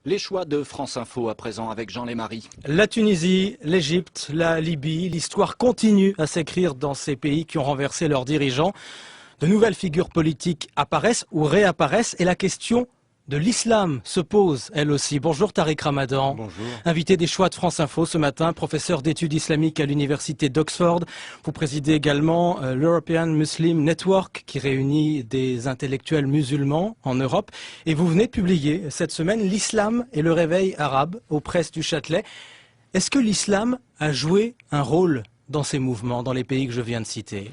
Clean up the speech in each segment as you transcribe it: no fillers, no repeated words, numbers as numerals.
Les choix de France Info à présent avec Jean Lémarie. La Tunisie, l'Égypte, la Libye, l'histoire continue à s'écrire dans ces pays qui ont renversé leurs dirigeants. De nouvelles figures politiques apparaissent ou réapparaissent et la question de l'islam se pose elle aussi. Bonjour Tariq Ramadan. Bonjour. Invité des choix de France Info ce matin, professeur d'études islamiques à l'université d'Oxford. Vous présidez également l'European Muslim Network qui réunit des intellectuels musulmans en Europe. Et vous venez de publier cette semaine l'islam et le réveil arabe aux presses du Châtelet. Est-ce que l'islam a joué un rôle dans ces mouvements, dans les pays que je viens de citer ?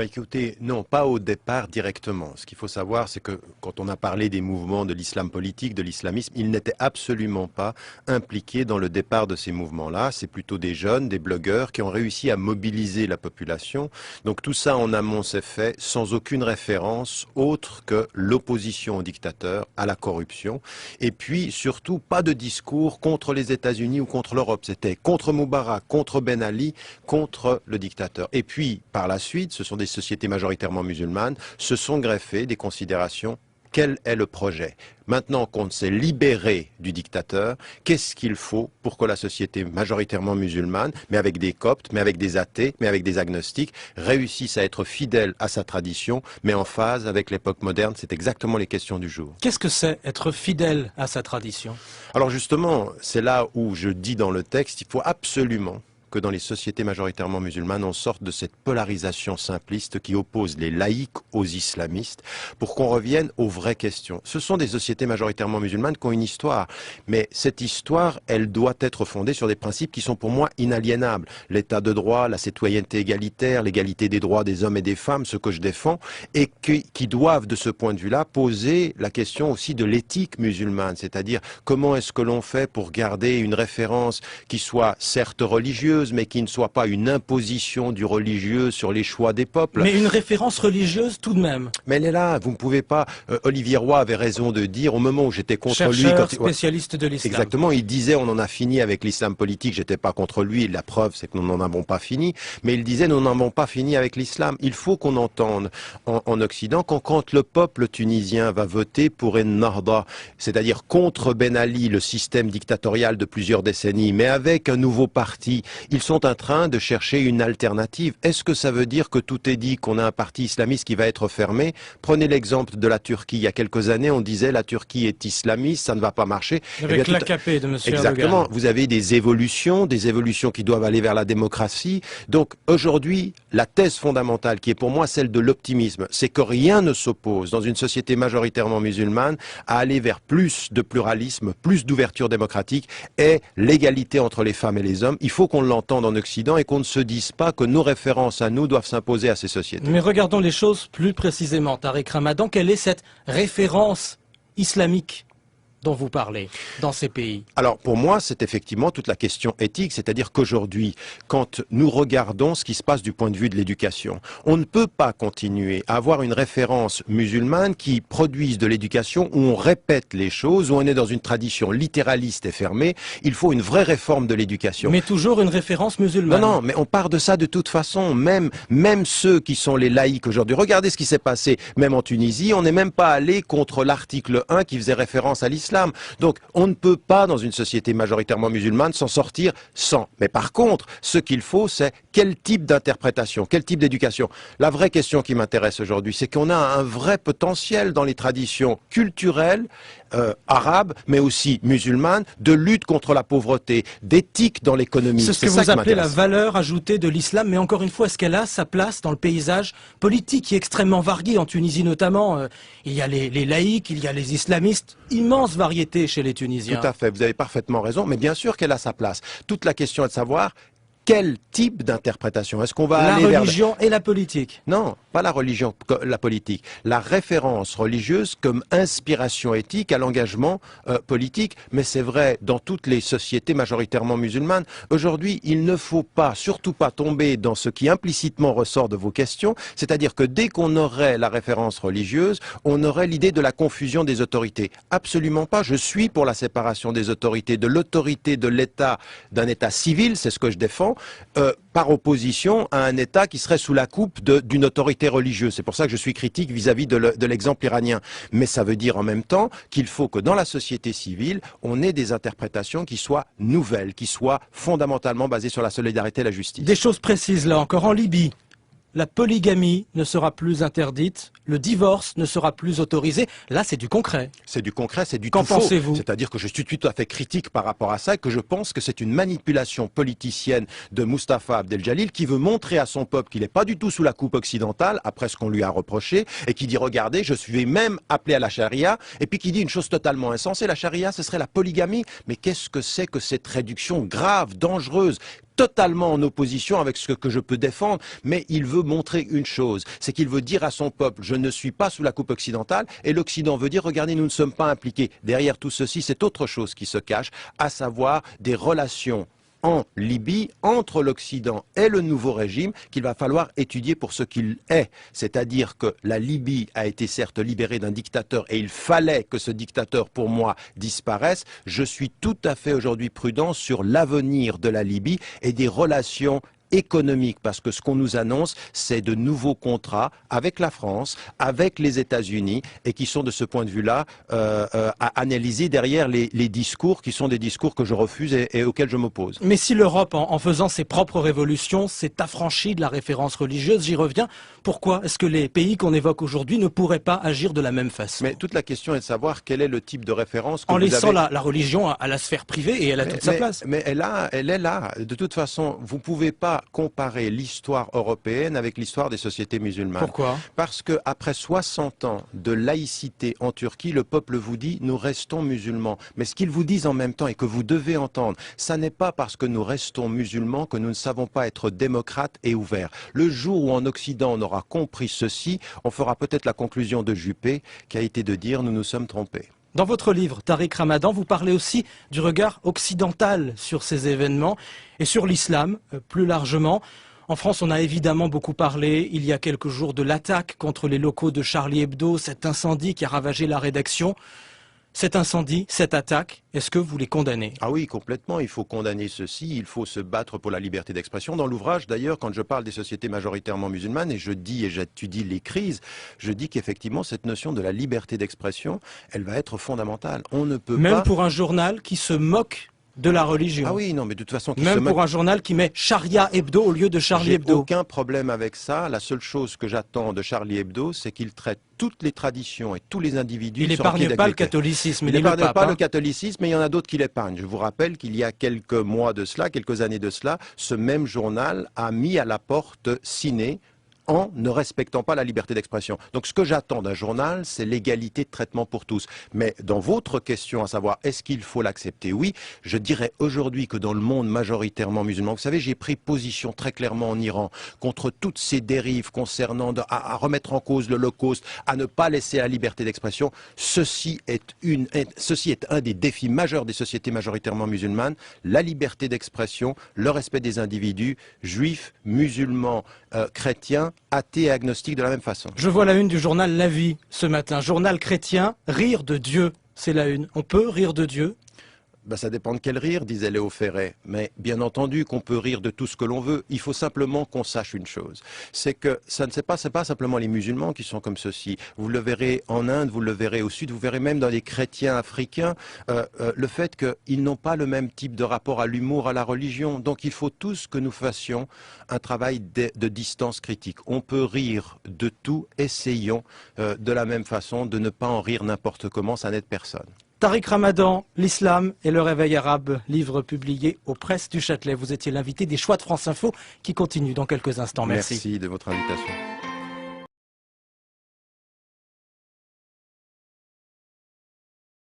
Écoutez, non, pas au départ directement. Ce qu'il faut savoir, c'est que quand on a parlé des mouvements de l'islam politique, de l'islamisme, ils n'étaient absolument pas impliqués dans le départ de ces mouvements-là. C'est plutôt des jeunes, des blogueurs qui ont réussi à mobiliser la population. Donc tout ça en amont s'est fait sans aucune référence autre que l'opposition au dictateur, à la corruption. Et puis surtout, pas de discours contre les États-Unis ou contre l'Europe. C'était contre Moubarak, contre Ben Ali, contre le dictateur. Et puis, par la suite, ce sont des sociétés majoritairement musulmanes, se sont greffées des considérations. Quel est le projet? Maintenant qu'on s'est libéré du dictateur, qu'est-ce qu'il faut pour que la société majoritairement musulmane, mais avec des coptes, mais avec des athées, mais avec des agnostiques, réussisse à être fidèle à sa tradition, mais en phase avec l'époque moderne? C'est exactement les questions du jour. Qu'est-ce que c'est être fidèle à sa tradition? Alors justement, c'est là où je dis dans le texte, il faut absolument que dans les sociétés majoritairement musulmanes, on sorte de cette polarisation simpliste qui oppose les laïcs aux islamistes pour qu'on revienne aux vraies questions. Ce sont des sociétés majoritairement musulmanes qui ont une histoire, mais cette histoire, elle doit être fondée sur des principes qui sont pour moi inaliénables. L'état de droit, la citoyenneté égalitaire, l'égalité des droits des hommes et des femmes, ce que je défends, et qui doivent, de ce point de vue-là, poser la question aussi de l'éthique musulmane, c'est-à-dire comment est-ce que l'on fait pour garder une référence qui soit certes religieuse, mais qui ne soit pas une imposition du religieux sur les choix des peuples. Mais une référence religieuse tout de même. Mais elle est là, vous ne pouvez pas... Olivier Roy avait raison de dire, au moment où j'étais contre lui... Spécialiste de l'islam. Exactement, il disait on en a fini avec l'islam politique, j'étais pas contre lui, la preuve c'est que nous n'en avons pas fini, mais il disait nous n'en avons pas fini avec l'islam. Il faut qu'on entende en Occident quand le peuple tunisien va voter pour Ennahda, c'est-à-dire contre Ben Ali, le système dictatorial de plusieurs décennies, mais avec un nouveau parti, ils sont en train de chercher une alternative. Est-ce que ça veut dire que tout est dit, qu'on a un parti islamiste qui va être fermé? Prenez l'exemple de la Turquie. Il y a quelques années, on disait la Turquie est islamiste, ça ne va pas marcher. Avec l'AKP de M. Exactement. Erdogan. Vous avez des évolutions qui doivent aller vers la démocratie. Donc aujourd'hui, la thèse fondamentale qui est pour moi celle de l'optimisme, c'est que rien ne s'oppose dans une société majoritairement musulmane à aller vers plus de pluralisme, plus d'ouverture démocratique et l'égalité entre les femmes et les hommes. Il faut qu'on l'entende en Occident et qu'on ne se dise pas que nos références à nous doivent s'imposer à ces sociétés. Mais regardons les choses plus précisément. Tariq Ramadan, quelle est cette référence islamique dont vous parlez dans ces pays? Alors pour moi, c'est effectivement toute la question éthique, c'est-à-dire qu'aujourd'hui, quand nous regardons ce qui se passe du point de vue de l'éducation, on ne peut pas continuer à avoir une référence musulmane qui produise de l'éducation où on répète les choses, où on est dans une tradition littéraliste et fermée. Il faut une vraie réforme de l'éducation. Mais toujours une référence musulmane. Non, mais on part de ça de toute façon. Même ceux qui sont les laïcs aujourd'hui, regardez ce qui s'est passé, même en Tunisie, on n'est même pas allé contre l'article 1 qui faisait référence à l'islam. Donc, on ne peut pas, dans une société majoritairement musulmane, s'en sortir sans. Mais par contre, ce qu'il faut, c'est quel type d'interprétation, quel type d'éducation. La vraie question qui m'intéresse aujourd'hui, c'est qu'on a un vrai potentiel dans les traditions culturelles arabes, mais aussi musulmanes, de lutte contre la pauvreté, d'éthique dans l'économie. C'est ce que vous appelez la valeur ajoutée de l'islam, mais encore une fois, est-ce qu'elle a sa place dans le paysage politique qui est extrêmement varié, en Tunisie notamment? Il y a les laïcs, il y a les islamistes, immense variété chez les Tunisiens. Tout à fait, vous avez parfaitement raison, mais bien sûr qu'elle a sa place. Toute la question est de savoir quel type d'interprétation? Est-ce qu'on va aller vers... La religion et la politique? Non, pas la religion, la politique. La référence religieuse comme inspiration éthique à l'engagement politique. Mais c'est vrai dans toutes les sociétés majoritairement musulmanes. Aujourd'hui, il ne faut pas, surtout pas tomber dans ce qui implicitement ressort de vos questions. C'est-à-dire que dès qu'on aurait la référence religieuse, on aurait l'idée de la confusion des autorités. Absolument pas. Je suis pour la séparation des autorités, de l'autorité de l'État, d'un État civil, c'est ce que je défends, l'Occident, par opposition à un État qui serait sous la coupe d'une autorité religieuse. C'est pour ça que je suis critique vis-à-vis de l'exemple iranien. Mais ça veut dire en même temps qu'il faut que dans la société civile, on ait des interprétations qui soient nouvelles, qui soient fondamentalement basées sur la solidarité et la justice. Des choses précises là encore. En Libye, la polygamie ne sera plus interdite, le divorce ne sera plus autorisé. Là, c'est du concret. C'est du concret, c'est du Qu'en tout faux. pensez-vous? C'est-à-dire que je suis tout à fait critique par rapport à ça et que je pense que c'est une manipulation politicienne de Mustapha Abdel-Jalil qui veut montrer à son peuple qu'il n'est pas du tout sous la coupe occidentale, après ce qu'on lui a reproché, et qui dit, regardez, je suis même appelé à la charia, et puis qui dit une chose totalement insensée, la charia, ce serait la polygamie. Mais qu'est-ce que c'est que cette réduction grave, dangereuse, totalement en opposition avec ce que je peux défendre, mais il veut montrer une chose, c'est qu'il veut dire à son peuple, je ne suis pas sous la coupe occidentale, et l'Occident veut dire, regardez, nous ne sommes pas impliqués. Derrière tout ceci, c'est autre chose qui se cache, à savoir des relations en Libye, entre l'Occident et le nouveau régime, qu'il va falloir étudier pour ce qu'il est. C'est-à-dire que la Libye a été certes libérée d'un dictateur et il fallait que ce dictateur, pour moi, disparaisse. Je suis tout à fait aujourd'hui prudent sur l'avenir de la Libye et des relations économique, parce que ce qu'on nous annonce, c'est de nouveaux contrats avec la France, avec les États-Unis, et qui sont de ce point de vue-là à analyser derrière les discours, qui sont des discours que je refuse et auxquels je m'oppose. Mais si l'Europe, en faisant ses propres révolutions, s'est affranchie de la référence religieuse, j'y reviens, pourquoi est-ce que les pays qu'on évoque aujourd'hui ne pourraient pas agir de la même façon? Mais toute la question est de savoir quel est le type de référence que en vous laissant avez... la religion à la sphère privée, et elle a toute sa place. Mais elle est là. De toute façon, vous ne pouvez pas comparer l'histoire européenne avec l'histoire des sociétés musulmanes. Pourquoi? Parce que après 60 ans de laïcité en Turquie, le peuple vous dit nous restons musulmans. Mais ce qu'ils vous disent en même temps et que vous devez entendre, ça n'est pas parce que nous restons musulmans que nous ne savons pas être démocrates et ouverts. Le jour où en Occident on aura compris ceci, on fera peut-être la conclusion de Juppé qui a été de dire nous nous sommes trompés. Dans votre livre, Tariq Ramadan, vous parlez aussi du regard occidental sur ces événements et sur l'islam, plus largement. En France, on a évidemment beaucoup parlé, il y a quelques jours, de l'attaque contre les locaux de Charlie Hebdo, cet incendie qui a ravagé la rédaction. Cet incendie, cette attaque, est-ce que vous les condamnez? Ah oui, complètement. Il faut condamner ceci. Il faut se battre pour la liberté d'expression. Dans l'ouvrage, d'ailleurs, quand je parle des sociétés majoritairement musulmanes, et je dis et j'étudie les crises, je dis qu'effectivement, cette notion de la liberté d'expression, elle va être fondamentale. On ne peut Même pas... pour un journal qui se moque de la religion. Ah oui, non, mais de toute façon... Même pour un journal qui met Sharia Hebdo au lieu de Charlie Hebdo. J'ai aucun problème avec ça. La seule chose que j'attends de Charlie Hebdo, c'est qu'il traite toutes les traditions et tous les individus. Il n'épargne pas le catholicisme. Il n'épargne pas le catholicisme, mais il y en a d'autres qui l'épargnent. Je vous rappelle qu'il y a quelques mois de cela, quelques années de cela, ce même journal a mis à la porte Ciné en ne respectant pas la liberté d'expression. Donc ce que j'attends d'un journal, c'est l'égalité de traitement pour tous. Mais dans votre question, à savoir est-ce qu'il faut l'accepter? Oui, je dirais aujourd'hui que dans le monde majoritairement musulman, vous savez, j'ai pris position très clairement en Iran contre toutes ces dérives concernant à remettre en cause l'Holocauste, à ne pas laisser la liberté d'expression. Ceci est un des défis majeurs des sociétés majoritairement musulmanes, la liberté d'expression, le respect des individus, juifs, musulmans, chrétiens, athées et agnostiques de la même façon. Je vois la une du journal La Vie ce matin. Journal chrétien, rire de Dieu, c'est la une. On peut rire de Dieu? Ben, ça dépend de quel rire, disait Léo Ferré. Mais bien entendu qu'on peut rire de tout ce que l'on veut. Il faut simplement qu'on sache une chose. C'est que c'est pas simplement les musulmans qui sont comme ceci. Vous le verrez en Inde, vous le verrez au Sud, vous verrez même dans les chrétiens africains, le fait qu'ils n'ont pas le même type de rapport à l'humour, à la religion. Donc il faut tous que nous fassions un travail de distance critique. On peut rire de tout, essayons de la même façon de ne pas en rire n'importe comment, ça n'aide personne. Tariq Ramadan, l'islam et le réveil arabe, livre publié aux Presses du Châtelet. Vous étiez l'invité des Choix de France Info qui continue dans quelques instants. Merci. Merci de votre invitation.